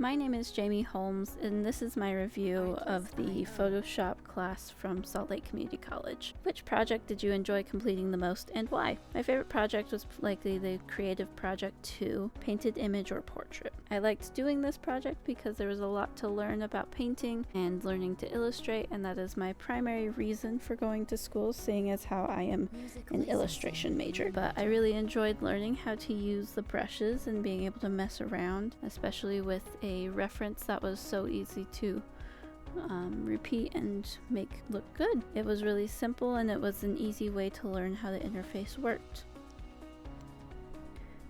My name is Jamie Holmes, and this is my review of the Photoshop class from Salt Lake Community College. Which project did you enjoy completing the most, and why? My favorite project was likely the Creative Project 2, Painted Image or Portrait. I liked doing this project because there was a lot to learn about painting and learning to illustrate, and that is my primary reason for going to school, seeing as how I am an illustration major. But I really enjoyed learning how to use the brushes and being able to mess around, especially with a reference that was so easy to repeat and make look good. It was really simple, and it was an easy way to learn how the interface worked.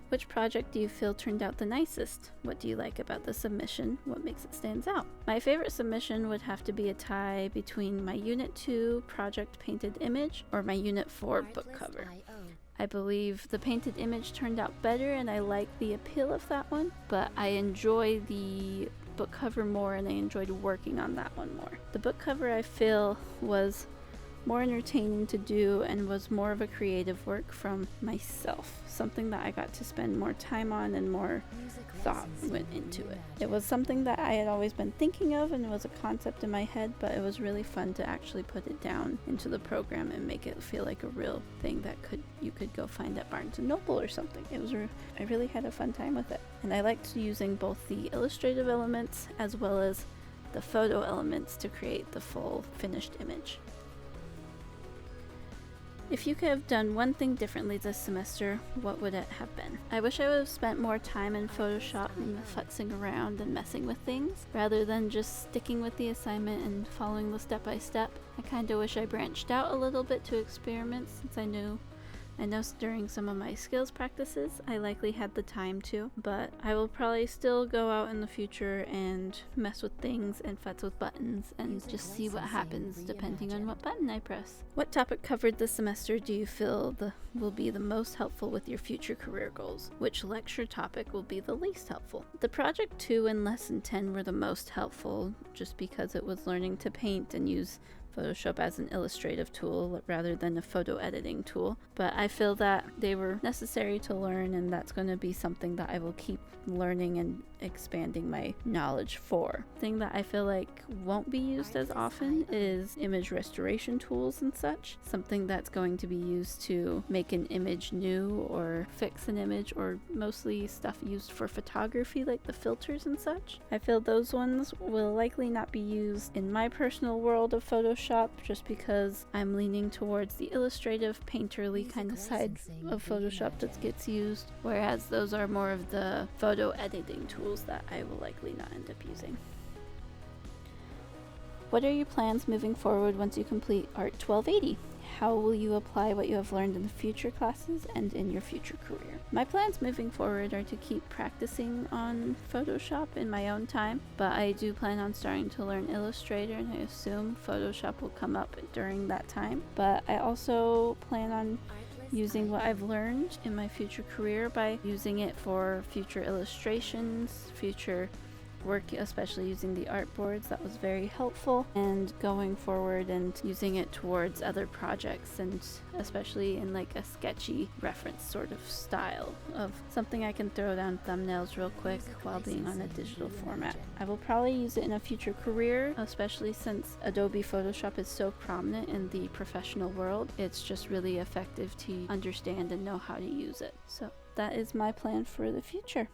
Which project do you feel turned out the nicest? What do you like about the submission? What makes it stand out? My favorite submission would have to be a tie between my Unit 2 project Painted Image or my Unit 4 book cover. I believe the Painted Image turned out better, and I like the appeal of that one, but I enjoy the book cover more, and I enjoyed working on that one more. The book cover, I feel, was more entertaining to do and was more of a creative work from myself, something that I got to spend more time on and more thought went into it. It was something that I had always been thinking of, and it was a concept in my head, but it was really fun to actually put it down into the program and make it feel like a real thing that you could go find at Barnes & Noble or something. I really had a fun time with it, and I liked using both the illustrative elements as well as the photo elements to create the full finished image. If you could have done one thing differently this semester, what would it have been? I wish I would have spent more time in Photoshop and futzing around and messing with things, rather than just sticking with the assignment and following the step-by-step. I kinda wish I branched out a little bit to experiment, since I know during some of my skills practices I likely had the time to, but I will probably still go out in the future and mess with things and futz with buttons and just see what happens depending on what button I press. What topic covered this semester do you feel will be the most helpful with your future career goals? Which lecture topic will be the least helpful? The Project 2 and Lesson 10 were the most helpful, just because it was learning to paint and use Photoshop as an illustrative tool rather than a photo editing tool, but I feel that they were necessary to learn, and that's going to be something that I will keep learning and expanding my knowledge for. The thing that I feel like won't be used as often is image restoration tools and such, something that's going to be used to make an image new or fix an image, or mostly stuff used for photography like the filters and such. I feel those ones will likely not be used in my personal world of Photoshop, just because I'm leaning towards the illustrative, painterly kind of side of Photoshop that gets used, whereas those are more of the photo editing tools that I will likely not end up using. What are your plans moving forward once you complete Art 1280? How will you apply what you have learned in the future classes and in your future career? My plans moving forward are to keep practicing on Photoshop in my own time, but I do plan on starting to learn Illustrator, and I assume Photoshop will come up during that time. But I also plan on using what I've learned in my future career by using it for future illustrations, future work, especially using the artboards. That was very helpful, and going forward and using it towards other projects, and especially in like a sketchy reference sort of style of something I can throw down thumbnails real quick while being on a digital format. I will probably use it in a future career, especially since Adobe Photoshop is so prominent in the professional world. It's just really effective to understand and know how to use it. So that is my plan for the future.